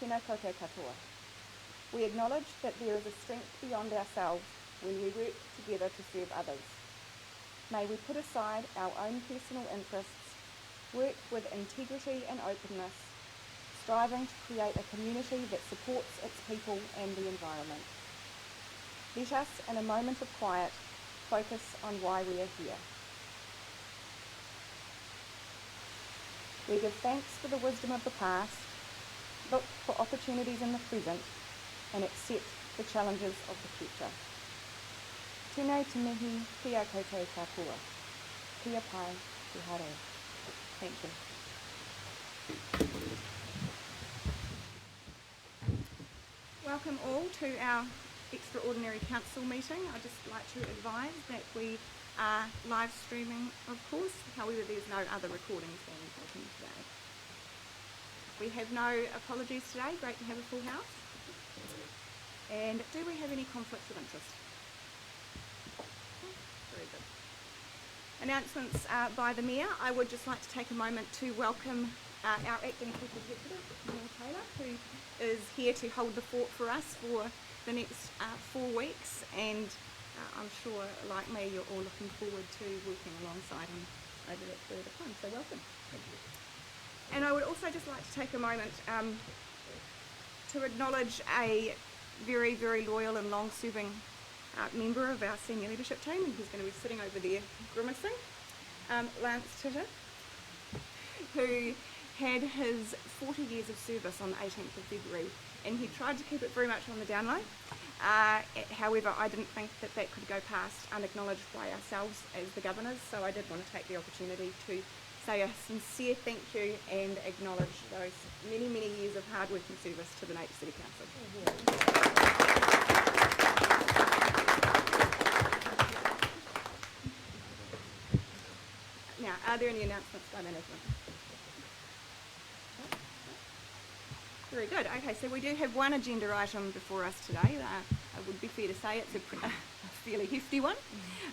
tēnā koutou katoa. We acknowledge that there is a strength beyond ourselves when we work together to serve others. May we put aside our own personal interests, work with integrity and openness, striving to create a community that supports its people and the environment. Let us, in a moment of quiet, focus on why we are here. We give thanks for the wisdom of the past, look for opportunities in the present, and accept the challenges of the future. Tēnei te mihi kia koutou katoa. Kia pai te hare. Thank you. Welcome all to our extraordinary council meeting. I'd just like to advise that we are live streaming, of course, however there's no other recordings being taken today. We have no apologies today, great to have a full house. And do we have any conflicts of interest? Very good. Announcements by the Mayor. I would just like to take a moment to welcome our Acting Chief Executive, Neil Taylor, who is here to hold the fort for us for the next 4 weeks, and I'm sure, like me, you're all looking forward to working alongside him over that period of time, so welcome. Thank you. And I would also just like to take a moment to acknowledge a very, very loyal and long-serving member of our senior leadership team, and he's going to be sitting over there grimacing, Lance Titter, who had his 40 years of service on the 18th of February, and he tried to keep it very much on the down low. However, I didn't think that that could go past unacknowledged by ourselves as the governors, so I did want to take the opportunity to say a sincere thank you and acknowledge those many, many years of hard work and service to the Napier City Council. Now, are there any announcements by management? Very good. Okay, so we do have one agenda item before us today. It would be fair to say it's a fairly hefty one.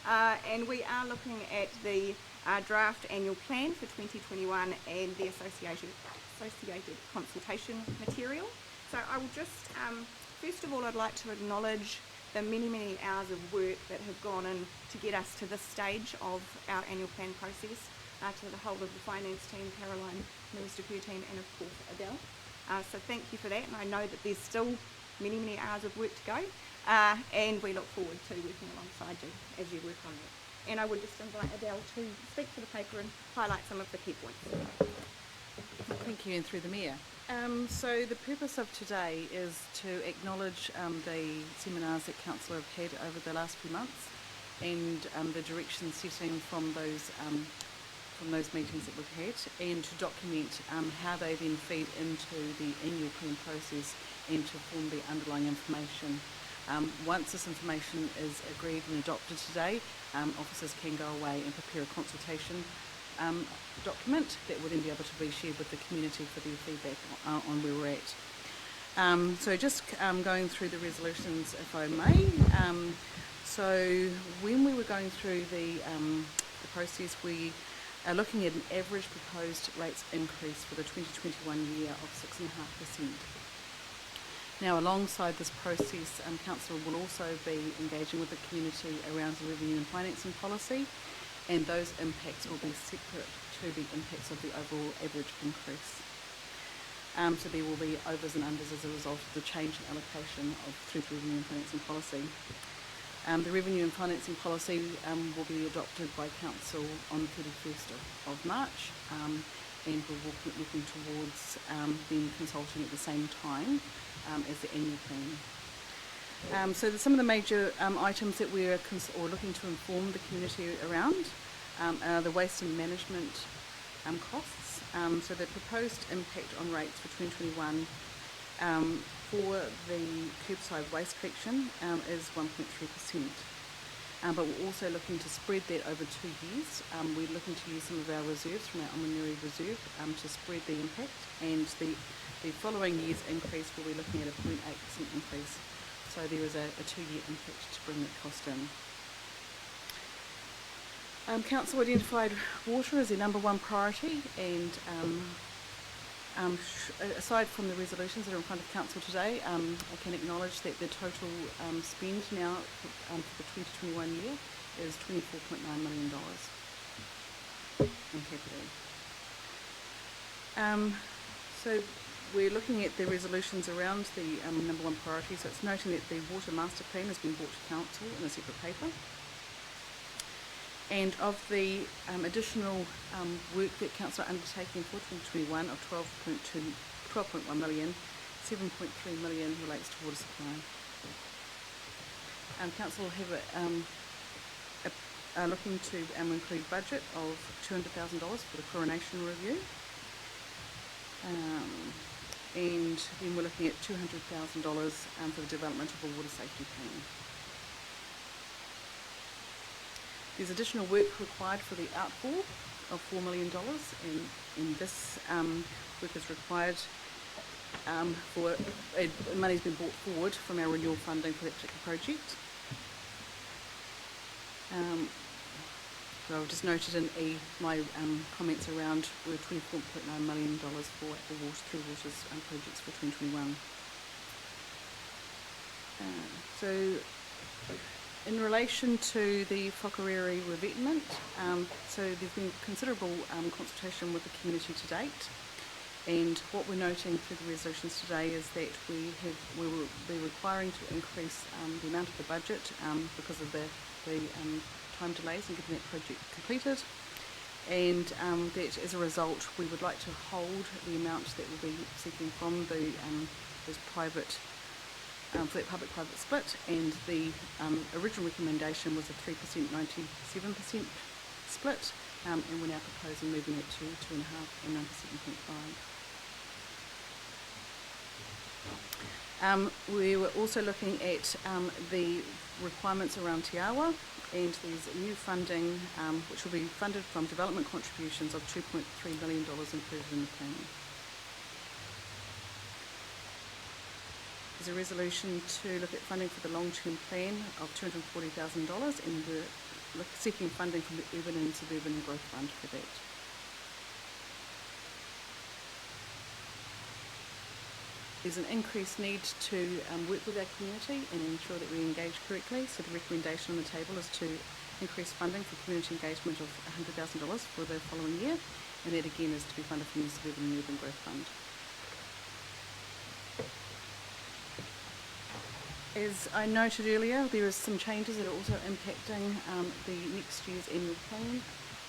And we are looking at the draft annual plan for 2021 and the associated consultation material. So I will just, first of all, I'd like to acknowledge the many, many hours of work that have gone in to get us to this stage of our annual plan process, to the whole of the finance team, Caroline, Minister team, and of course Adele. So thank you for that, and I know that there's still many, many hours of work to go, and we look forward to working alongside you as you work on that. And I would just invite Adele to speak to the paper and highlight some of the key points. Thank you, and through the Mayor. So the purpose of today is to acknowledge the seminars that Council have had over the last few months, and the direction setting from those meetings that we've had, and to document how they then feed into the annual plan process and to form the underlying information. Once this information is agreed and adopted today, officers can go away and prepare a consultation document that will then be able to be shared with the community for their feedback on where we're at. So just going through the resolutions, if I may. So when we were going through the process, we are looking at an average proposed rates increase for the 2021 year of 6.5%. Now, alongside this process, Council will also be engaging with the community around the revenue and financing policy, and those impacts will be separate to the impacts of the overall average increase. So there will be overs and unders as a result of the change in allocation through the revenue and financing policy. The revenue and financing policy will be adopted by Council on the 31st of March, and we're working towards then consulting at the same time as the annual plan. So some of the major items that we're looking to inform the community around are the waste and management costs. So the proposed impact on rates for 2021 for the curbside waste collection is 1.3%. But we're also looking to spread that over 2 years. We're looking to use some of our reserves from our Omanuri reserve to spread the impact, and the following year's increase will be looking at a 0.8% increase. So there is a 2-year impact to bring that cost in. Council identified water as their number one priority, and Aside from the resolutions that are in front of Council today, I can acknowledge that the total spend now for the 2021 year is $24.9 million in capital. So we're looking at the resolutions around the number one priority. So it's noting that the water master plan has been brought to Council in a separate paper. And of the additional work that Council are undertaking for 2021 of 12.1 million, 7.3 million relates to water supply. Council will have are looking to include budget of $200,000 for the coronation review. And then we're looking at $200,000 for the development of a water safety plan. There's additional work required for the outfall of $4 million, and this work is required for money's been brought forward from our renewal funding for that particular project. So I've just noted in my comments around were $24.9 million for the Three Waters projects for 2021. So in relation to the Whakarere revetment, so there's been considerable consultation with the community to date, and what we're noting through the resolutions today is that we will be requiring to increase the amount of the budget because of the time delays in getting that project completed, and that as a result we would like to hold the amount that we'll be seeking from the those private for that public-private split, and the original recommendation was a 3%, 97% split, and we're now proposing moving it to 2.5% and 97.5%. We were also looking at the requirements around Te Awa, and there's new funding which will be funded from development contributions of $2.3 million included in the plan. There's a resolution to look at funding for the long-term plan of $240,000, and we're seeking funding from the Urban and Suburban Growth Fund for that. There's an increased need to work with our community and ensure that we engage correctly, so the recommendation on the table is to increase funding for community engagement of $100,000 for the following year, and that again is to be funded from the Suburban and Urban Growth Fund. As I noted earlier, there are some changes that are also impacting the next year's annual plan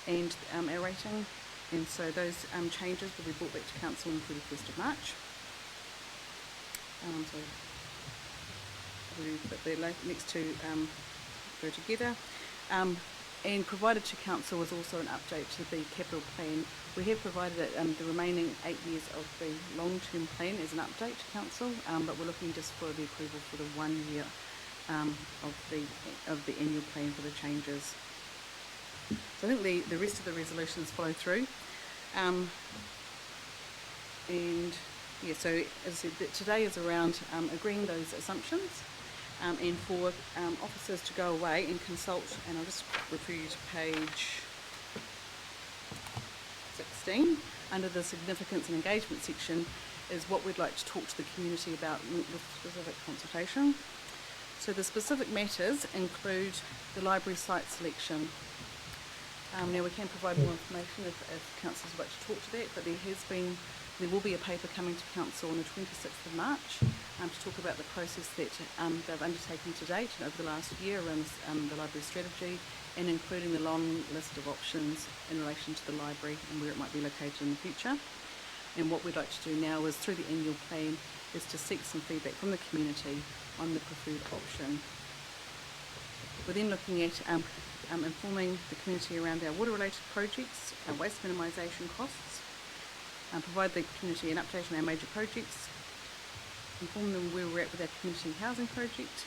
and our rating, and so those changes will be brought back to Council on the 31st of March. So we'll put the next two go together. And provided to Council was also an update to the capital plan. We have provided the remaining 8 years of the long-term plan as an update to Council, but we're looking just for the approval for the 1 year of the annual plan for the changes. So I think the rest of the resolutions follow through. And yeah, so as I said, today is around agreeing those assumptions. And for officers to go away and consult, and I'll just refer you to page 16, under the significance and engagement section, is what we'd like to talk to the community about with specific consultation. So the specific matters include the library site selection. Now we can provide more information if Council would like to talk to that, but there will be a paper coming to Council on the 26th of March to talk about the process that they've undertaken to date and over the last year around the library strategy, and including the long list of options in relation to the library and where it might be located in the future. And what we'd like to do now is, through the annual plan, is to seek some feedback from the community on the preferred option. We're then looking at informing the community around our water-related projects, our waste minimisation costs, provide the community an update on our major projects, inform them where we're at with our community housing project,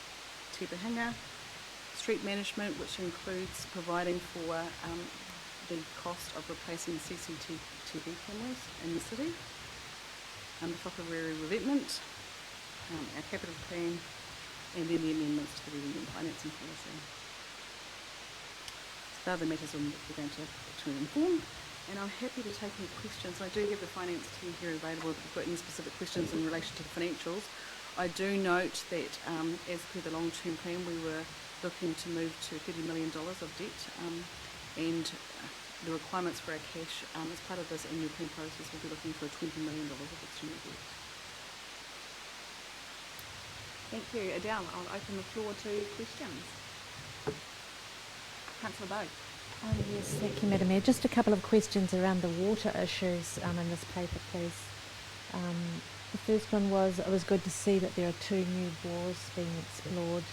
Te Pahinga, street management, which includes providing for the cost of replacing CCTV cameras in the city, the Whakarere revetment, our capital plan, and then the amendments to the revenue and financing policy. So they're the matters on which we're going to inform. and I'm happy to take any questions. I do have the finance team here available if you've got any specific questions in relation to the financials. I do note that as per the long-term plan, we were looking to move to $30 million of debt, and the requirements for our cash as part of this annual plan process will be looking for $20 million of external debt. Thank you. Adele, I'll open the floor to questions. Councillor Bowe. Yes, thank you, Madam Mayor. Just a couple of questions around the water issues in this paper, please. The first one was, it was good to see that there are 2 new bores being explored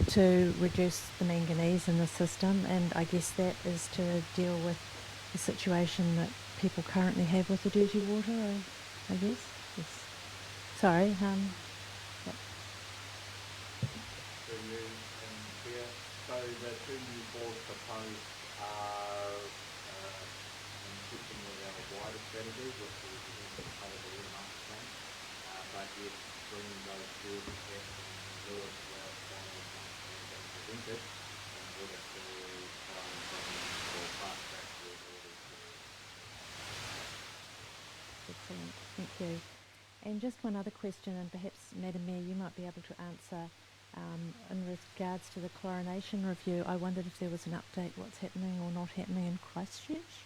to reduce the manganese in the system, and I guess that is to deal with the situation that people currently have with the dirty water, I guess. Yes. Sorry. So the 2 new bores proposed are in keeping with our wider strategy, which is part of the water master plan, but yet bringing those bores back in lieu of our final master plan being presented in order to try and bring or fast track the ability to. Excellent, thank you. And just one other question, and perhaps Madam Mayor, you might be able to answer. In regards to the chlorination review, I wondered if there was an update what's happening or not happening in Christchurch.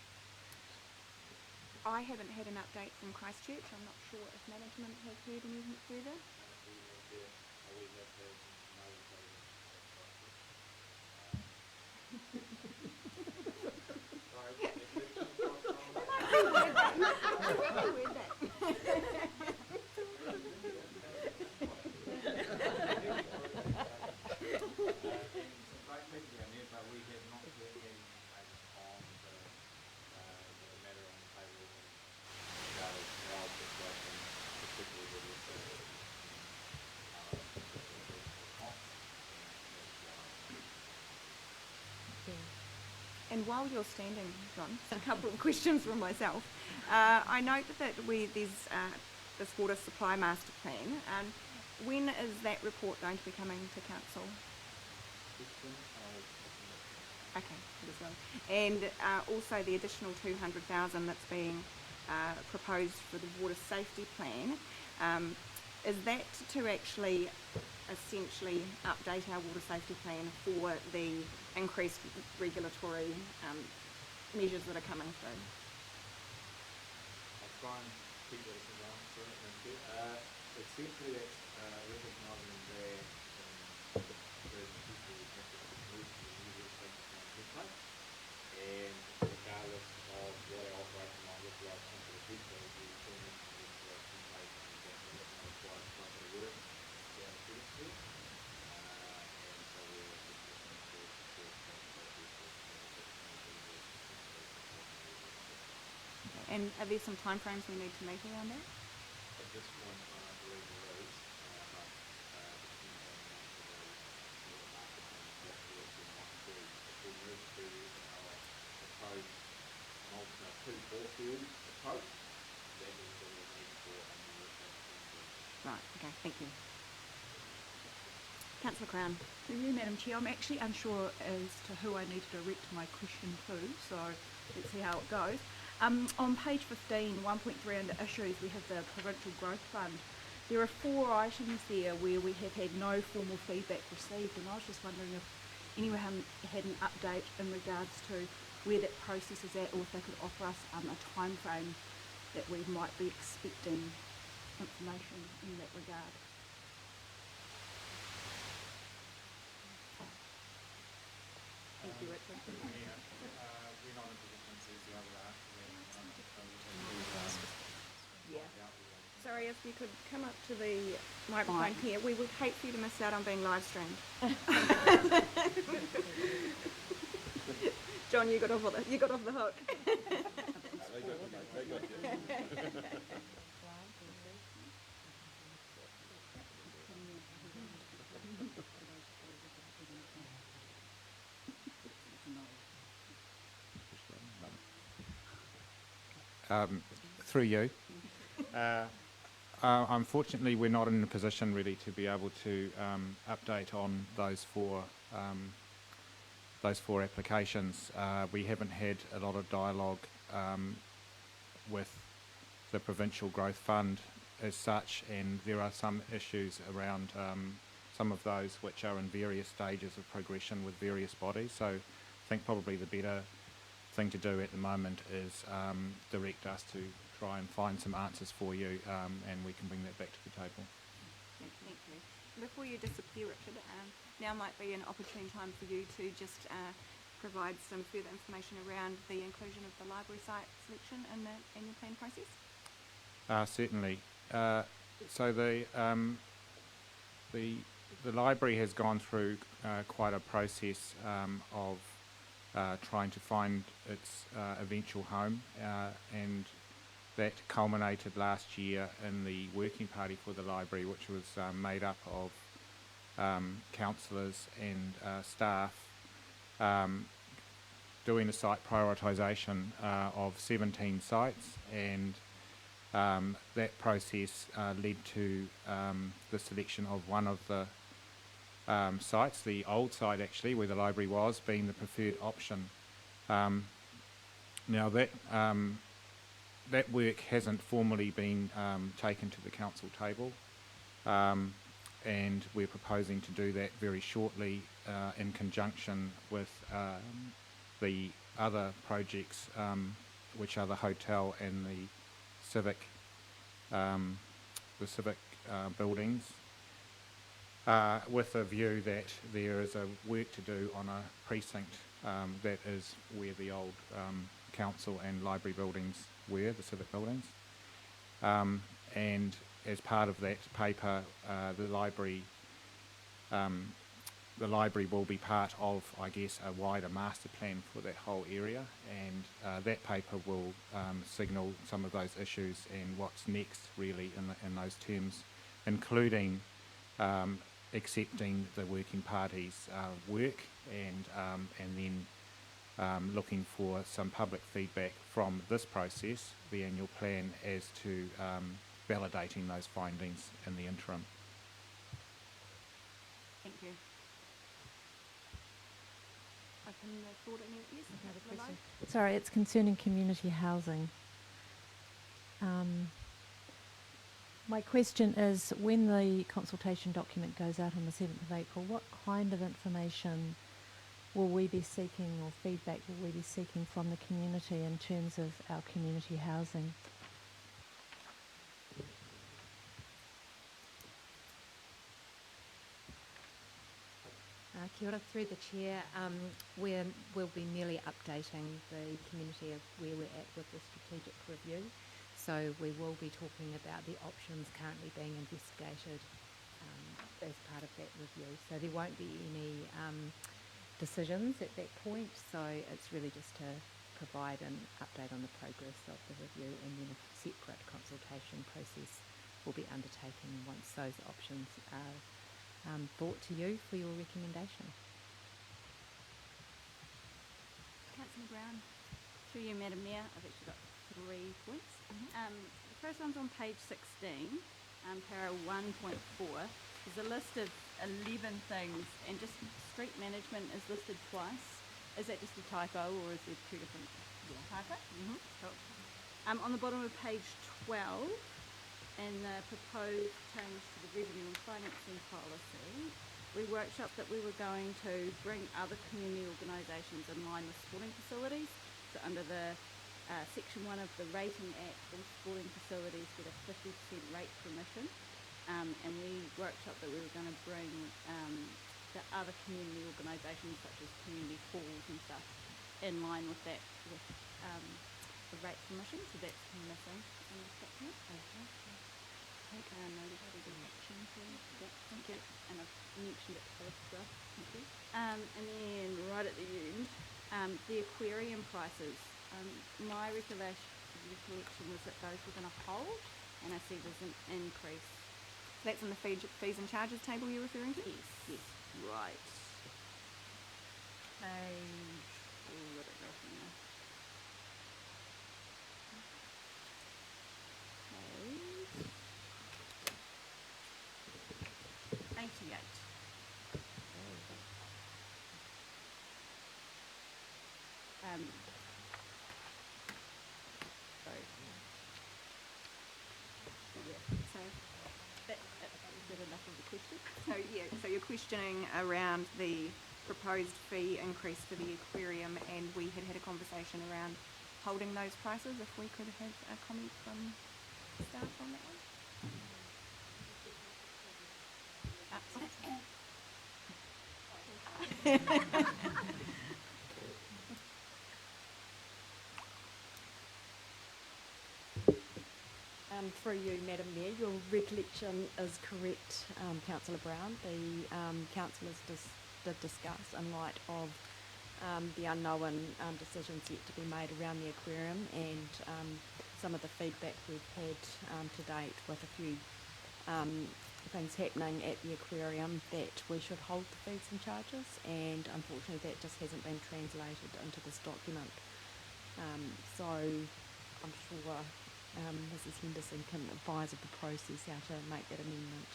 I haven't had an update from Christchurch. I'm not sure if management has heard anything further. And while you're standing, John, a couple of questions from myself. I note that there's this water supply master plan. When is that report going to be coming to council? Okay, good as well. And also the additional 200,000 that's being proposed for the water safety plan. Is that to actually essentially update our water safety plan for the increased regulatory measures that are coming through? I'll try and keep this as an answer. Thank you. Essentially, it's recognising that certain people have to move to the new water safety plan template, and regardless of what our operation might look like into the future, we still need to move to a template and that will require quite a bit of work down the field step. And so we're just looking to support that process of And are there some timeframes we need to meet around that? at this point, I believe there is, but depending on the market and what work we might do. If we move to our proposed two bore field approach, then there will be a need for a new work. Right, okay, thank you. Councillor Crown. Thank you, Madam Chair. I'm actually unsure as to who I need to direct my question to, so let's see how it goes. On page 15, 1.3 under issues, we have the Provincial Growth Fund. There are 4 items there where we have had no formal feedback received, and I was just wondering if anyone had an update in regards to where that process is at, or if they could offer us a time frame that we might be expecting information in that regard. Thank you, Richard. We're not in position to see where we're at. Yeah. Sorry, if you could come up to the microphone here. We would hate for you to miss out on being live streamed. John, you got off the hook. Through you. Unfortunately, we're not in a position really to be able to update on those 4 those 4 applications. We haven't had a lot of dialogue with the Provincial Growth Fund as such, and there are some issues around some of those which are in various stages of progression with various bodies. So I think probably the better thing to do at the moment is direct us to try and find some answers for you, and we can bring that back to the table. Thank you. Before you disappear, Richard, now might be an opportune time for you to just provide some further information around the inclusion of the library site selection in the annual plan process. Certainly. So the library has gone through quite a process of trying to find its eventual home, and that culminated last year in the working party for the library, which was made up of councillors and staff, doing a site prioritisation of 17 sites, and that process led to the selection of one of the sites, the old site actually, where the library was, being the preferred option. Now that work hasn't formally been taken to the council table, and we're proposing to do that very shortly in conjunction with the other projects, which are the hotel and the civic buildings, with a view that there is a work to do on a precinct that is where the old council and library buildings were, the civic buildings. And as part of that paper, the library will be part of, I guess, a wider master plan for that whole area, and that paper will signal some of those issues and what's next really in those terms, including accepting the working party's work, and then looking for some public feedback from this process, the annual plan, as to validating those findings in the interim. Thank you. Open the floor to any of you. Another question. Sorry, it's concerning community housing. My question is, when the consultation document goes out on the 7th of April, what kind of information will we be seeking, or feedback will we be seeking from the community in terms of our community housing? Kia ora, through the chair. We'll be merely updating the community of where we're at with the strategic review. So we will be talking about the options currently being investigated as part of that review. So there won't be any decisions at that point. So it's really just to provide an update on the progress of the review, and then a separate consultation process will be undertaken once those options are brought to you for your recommendation. Councillor Brown, through you, Madam Mayor, I've actually got 3 points. The first one's on page 16, para 1.4. There's a list of 11 things, and just street management is listed twice. Is that just a typo, or is there 2 different? Yeah. Typo? Cool. On the bottom of page 12, and the proposed change to the revenue and financing policy, we workshopped that we were going to bring other community organisations in line with sporting facilities. So under the section 1 of the Rating Act, all sporting facilities get a 50% rate permission, and we workshopped that we were going to bring the other community organisations such as community halls and stuff in line with that, with the rate permission. So that's missing in this document. Okay. Take note of that as an action, please. Yep, thank you. And I've mentioned it elsewhere. Thank you. And then right at the end, the aquarium prices. My recollection was that those were going to hold, and I see there's an increase. So that's in the fees and charges table you're referring to? Yes. Yes. Right. Page, I don't know here. Page 88. So you're questioning around the proposed fee increase for the aquarium, and we had a conversation around holding those prices. If we could have a comment from staff on that one. Through you, Madam Mayor, your recollection is correct, Councillor Brown. The councillors did discuss, in light of the unknown decisions yet to be made around the aquarium, and some of the feedback we've had to date with a few things happening at the aquarium, that we should hold the fees and charges, and unfortunately that just hasn't been translated into this document. So I'm sure Mrs Henderson can advise of the process how to make that amendment.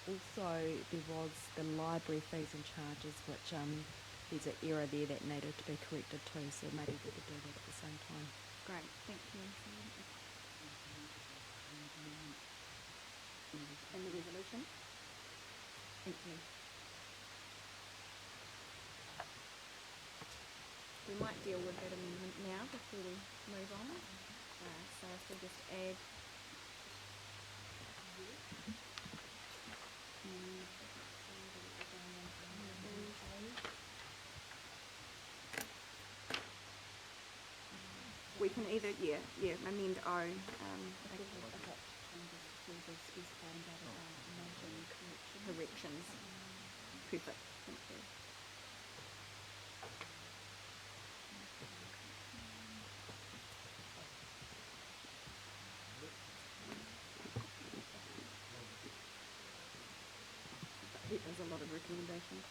Also, there was the library fees and charges, which there's an error there that needed to be corrected too, so maybe we could do that at the same time. Great, thank you. And the resolution? Thank you. We might deal with that amendment now before we move on. So if we just add we can either amend O. Corrections. Perfect. Thank you. There's a lot of recommendations.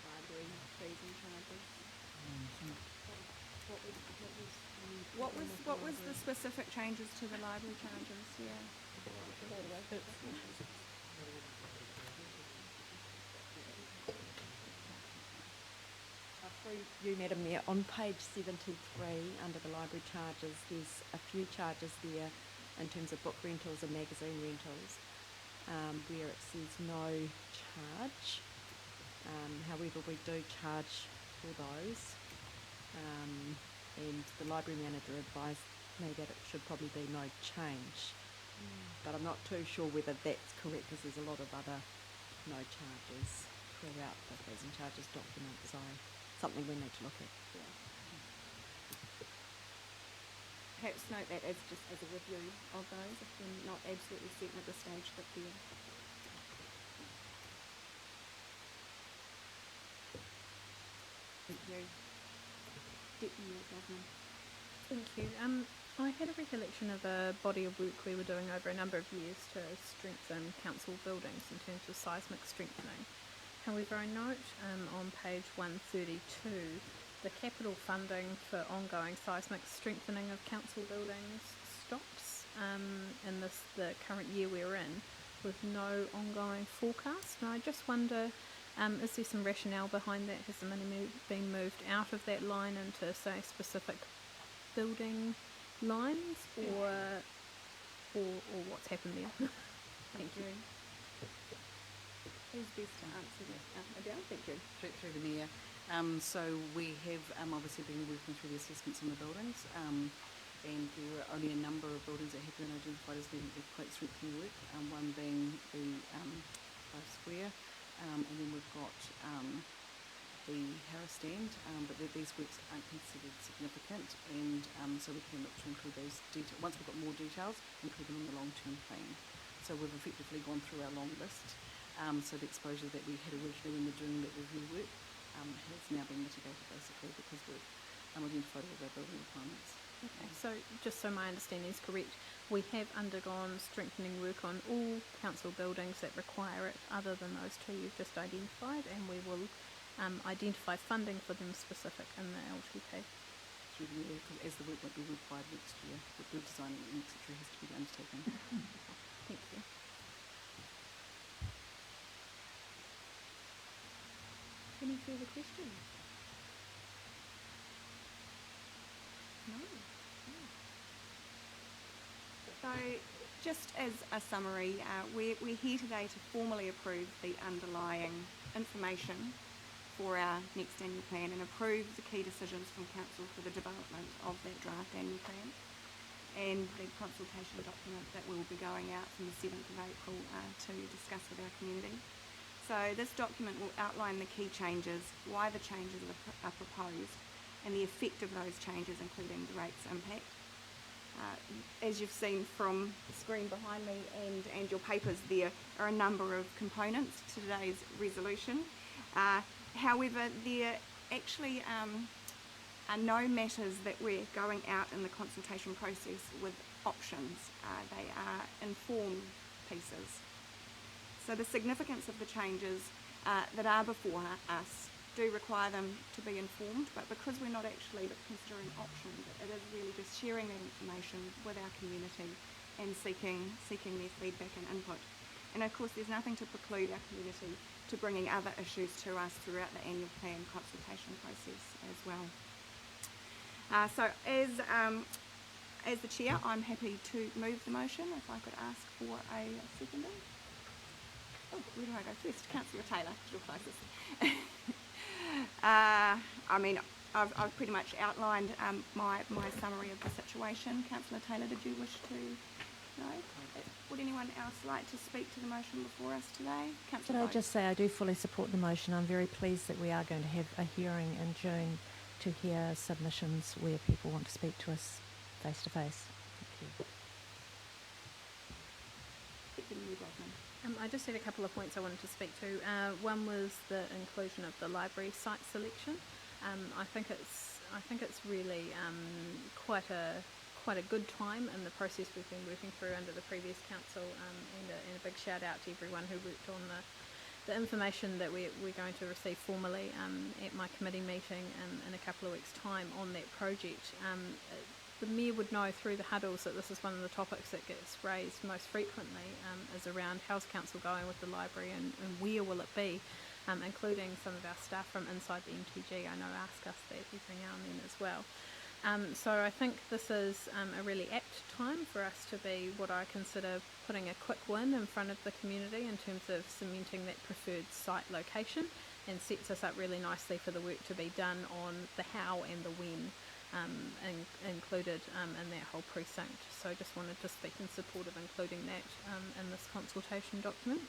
Library fees and charges. What was the specific changes to the library charges? Yeah. Through you, Madam Mayor, on page 73 under the library charges, there's a few charges there in terms of book rentals and magazine rentals, where it says no charge. However, we do charge for those, and the library manager advised me that it should probably be no change. But I'm not too sure whether that's correct, because there's a lot of other no charges throughout the fees and charges document, so something we need to look at. Yeah. Perhaps note that as just as a review of those, if we're not absolutely certain at this stage that they're Thank you. Deputy Governor. Thank you. I had a recollection of a body of work we were doing over a number of years to strengthen council buildings in terms of seismic strengthening. However, I note on page 132 the capital funding for ongoing seismic strengthening of council buildings stops in the current year we're in, with no ongoing forecast. And I just wonder, is there some rationale behind that? Has the money been moved out of that line into, say, specific building lines, or what's happened there? Thank you. Who's best to answer that? Adele, thank you. Through the Mayor. So we have obviously been working through the assessments on the buildings, and there were only a number of buildings that have been identified as being quite strengthening work, one being the Square, and then we've got the Harris stand, but these works aren't considered significant, and so we can look to include those once we've got more details, include them in the long-term plan. So we've effectively gone through our long list. So the exposure that we had originally when we were doing that review work has now been mitigated basically because we've identified all of our building requirements. Okay, so just so my understanding is correct, we have undergone strengthening work on all council buildings that require it other than those two you've just identified, and we will identify funding for them specific in the LTP. Through the year, as the work won't be required next year, the build design and etc. has to be undertaken. Thank you. Any further questions? No. So, just as a summary, we're here today to formally approve the underlying information for our next annual plan and approve the key decisions from Council for the development of that draft annual plan and the consultation document that will be going out from the 7th of April to discuss with our community. So this document will outline the key changes, why the changes are proposed, and the effect of those changes, including the rates impact. As you've seen from the screen behind me and your papers, there are a number of components to today's resolution. However, there actually are no matters that we're going out in the consultation process with options. They are informed pieces. So the significance of the changes that are before us do require them to be informed, but because we're not actually considering options, it is really just sharing that information with our community and seeking their feedback and input. And of course there's nothing to preclude our community to bringing other issues to us throughout the annual plan consultation process as well. So as the chair, I'm happy to move the motion. If I could ask for a seconder. Oh, where do I go first? Councillor Taylor, you're closest. I mean, I've pretty much outlined my summary of the situation. Councillor Taylor, did you wish to? No? Would anyone else like to speak to the motion before us today? Could I just say I do fully support the motion. I'm very pleased that we are going to have a hearing in June to hear submissions where people want to speak to us face to face. Thank you. I just had a couple of points I wanted to speak to. One was the inclusion of the library site selection. I think it's really quite a good time in the process we've been working through under the previous council, and a big shout out to everyone who worked on the information that we're going to receive formally at my committee meeting in a couple of weeks' time on that project. The Mayor would know through the huddles that this is one of the topics that gets raised most frequently, is around how's council going with the library and where will it be, including some of our staff from inside the MTG I know ask us that every now and then as well. So I think this is a really apt time for us to be what I consider putting a quick win in front of the community in terms of cementing that preferred site location, and sets us up really nicely for the work to be done on the how and the when included in that whole precinct. So I just wanted to speak in support of including that in this consultation document.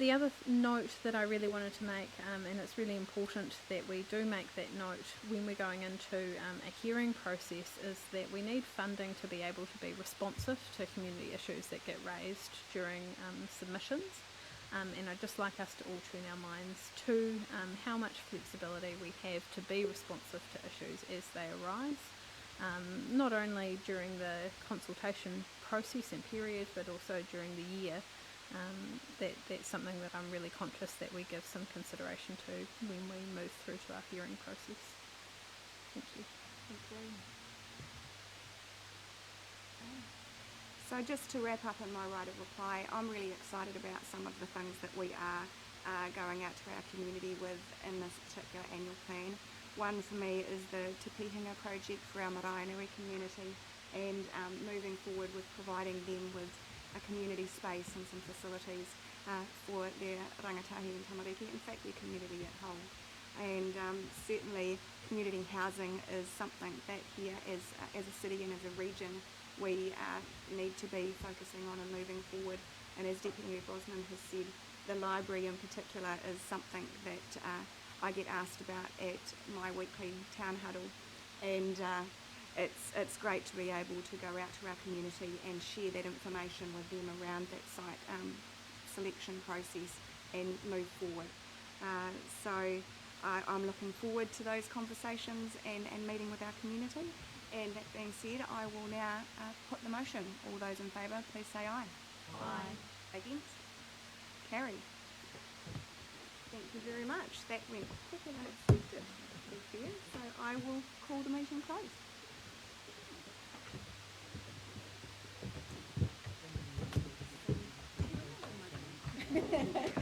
The other note that I really wanted to make, and it's really important that we do make that note when we're going into a hearing process, is that we need funding to be able to be responsive to community issues that get raised during submissions. And I'd just like us to all turn our minds to how much flexibility we have to be responsive to issues as they arise, not only during the consultation process and period, but also during the year. That's something that I'm really conscious that we give some consideration to when we move through to our hearing process. Thank you. Thank you. So just to wrap up in my right of reply, I'm really excited about some of the things that we are going out to our community with in this particular annual plan. One for me is the Te Pihinga project for our Maraenui community, and moving forward with providing them with a community space and some facilities for their rangatahi and tamariki, in fact their community at whole. And certainly community housing is something that here as a city and as a region we need to be focusing on and moving forward. And as Deputy Mayor Brosnan has said, the library in particular is something that I get asked about at my weekly town huddle, and it's great to be able to go out to our community and share that information with them around that site selection process and move forward. So I'm looking forward to those conversations and meeting with our community. And that being said, I will now put the motion. All those in favour, please say aye. Aye. Against? Carried. Thank you very much. That went quicker than expected. Thank you. So I will call the meeting closed.